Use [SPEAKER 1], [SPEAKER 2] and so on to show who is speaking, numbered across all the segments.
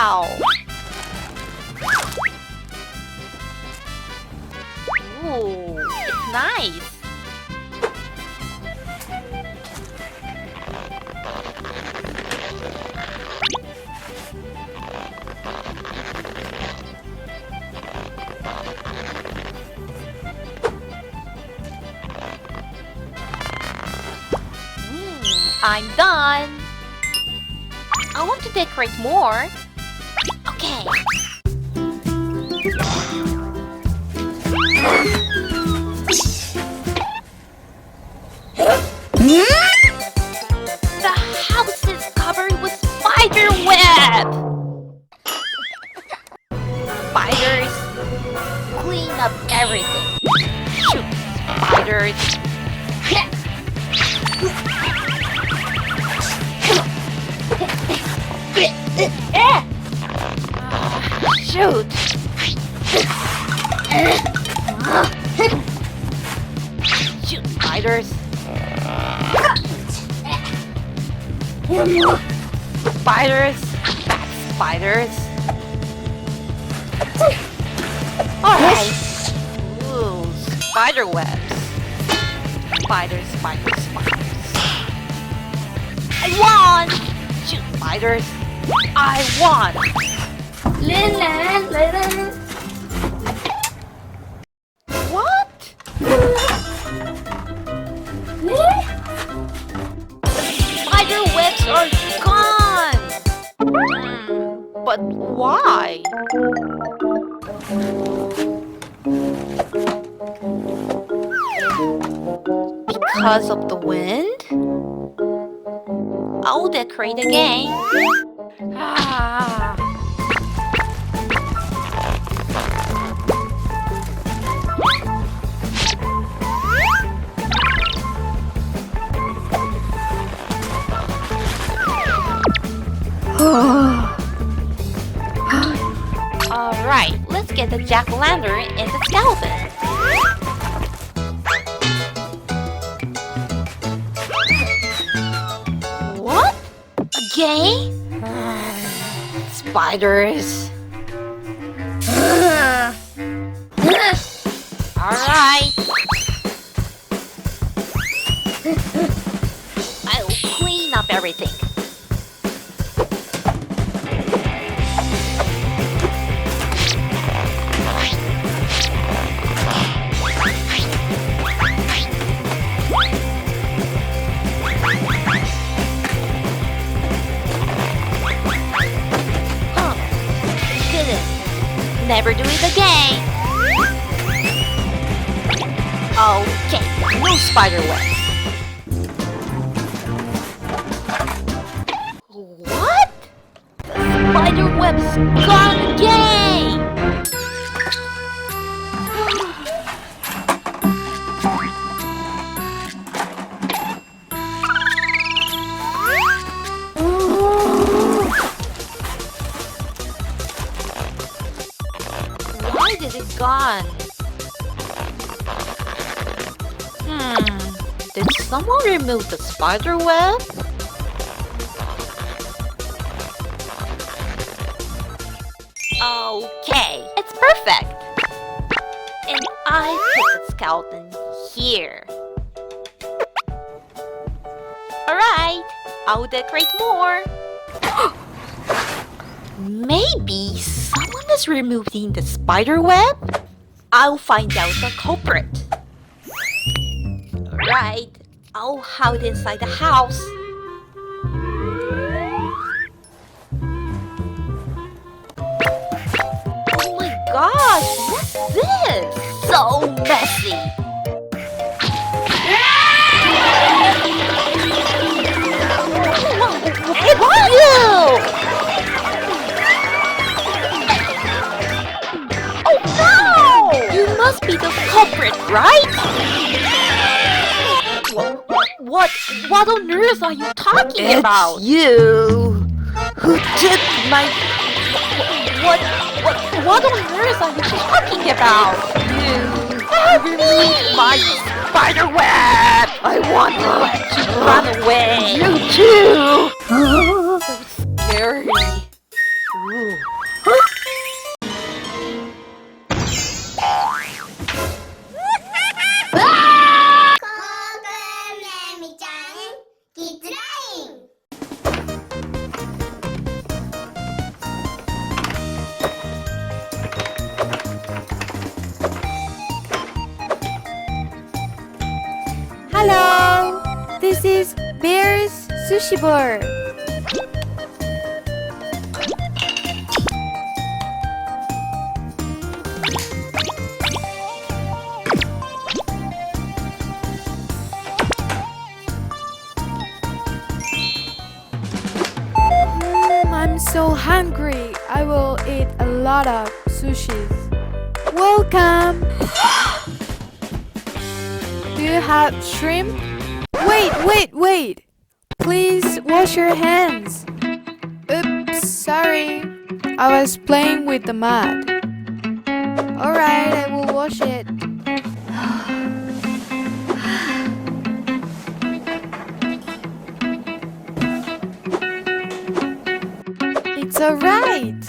[SPEAKER 1] Wow! Ooh, it's nice. I'm done. I want to decorate more. Okay. The house is covered with spider web. Spiders, clean up everything. Shoot, spiders. Shoot! Shoot, spiders! Spiders! Back spiders! Alright! Ooh, spider webs! Spiders, spiders, spiders! I won! Shoot, spiders! I won! What? Spider webs are gone! But why? Because of the wind? I'll decorate again. Ah. Alright, let's get the jack-o'-lantern and the skeleton. What? Again? Spiders. Alright. I'll clean up everything. Never do it again. Okay, no spider webs. What? The spider web's gone again. Why did it gone? Did someone remove the spider web? Okay, it's perfect. And I put the skeleton here. Alright, I'll decorate more. Maybe someone is removing the spider web? I'll find out the culprit. Alright, I'll hide inside the house. Oh my gosh, what's this? So messy. It's you! Oh no! You must be the culprit, right? What on earth are you talking about?
[SPEAKER 2] It's you who took my...
[SPEAKER 1] What on earth are you talking about?
[SPEAKER 2] You removed my spider web! I want to let you
[SPEAKER 1] Run away!
[SPEAKER 2] You too!
[SPEAKER 1] So scary.
[SPEAKER 2] Ooh.
[SPEAKER 3] sushi bar. I'm so hungry. I will eat a lot of sushis. Welcome. Do you have shrimp? Wait. Please wash your hands. Oops, sorry. I was playing with the mud. Alright, I will wash it. It's alright.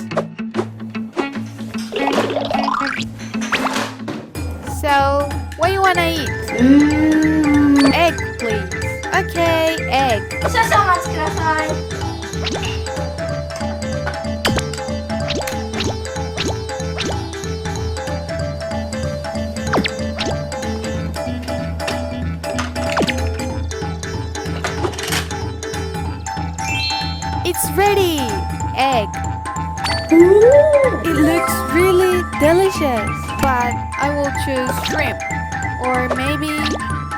[SPEAKER 3] So, what you wanna eat? Egg, please. Okay, egg.
[SPEAKER 4] 少々お待ちください。
[SPEAKER 3] It's ready. Egg. It looks really delicious, but I will choose shrimp or maybe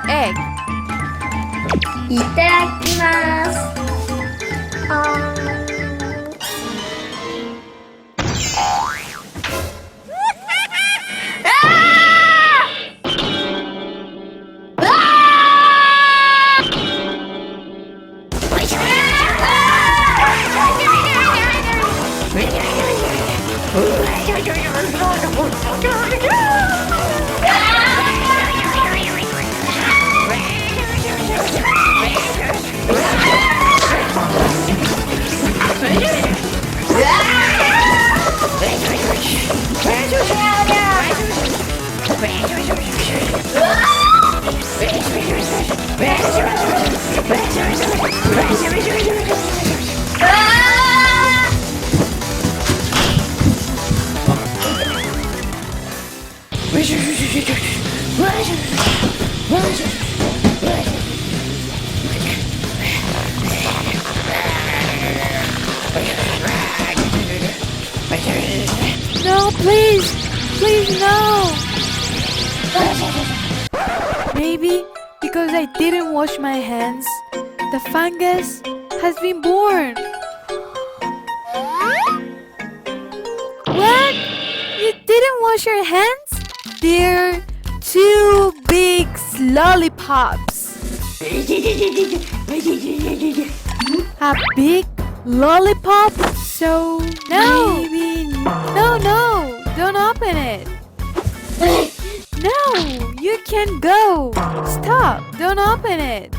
[SPEAKER 3] egg.
[SPEAKER 4] いただきます。
[SPEAKER 3] No, please no. Maybe because I didn't wash my hands, the fungus has been born. What? You didn't wash your hands? They're two big lollipops. A big lollipop? So maybe no, don't open it. No, you can't go. Stop, don't open it.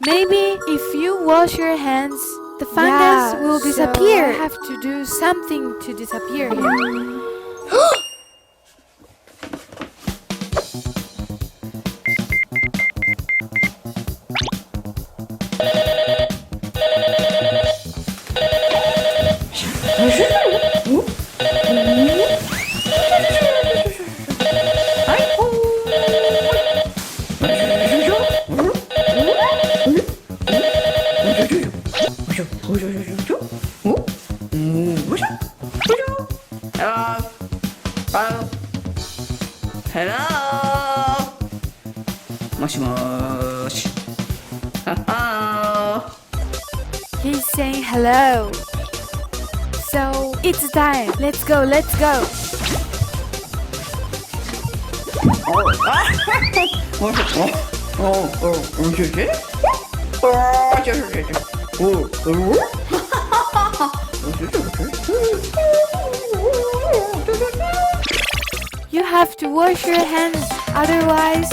[SPEAKER 3] Maybe if you wash your hands, the fungus will disappear. So I have to do something to disappear him.
[SPEAKER 2] Hello. Moshi moshi. Hello.
[SPEAKER 3] He's saying hello. So it's time. Let's go. You have to wash your hands, otherwise.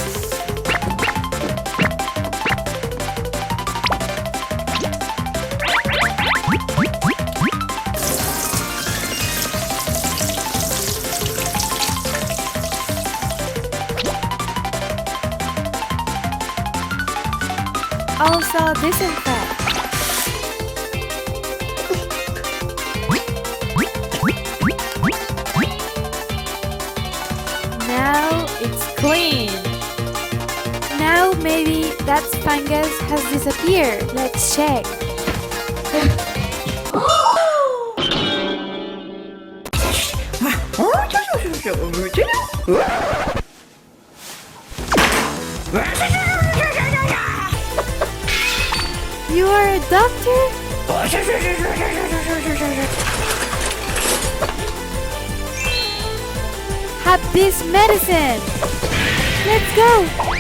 [SPEAKER 3] Also disinfect. Now it's clean. Now maybe that fungus has disappeared. Let's check. You are a doctor? Have this medicine. Let's go.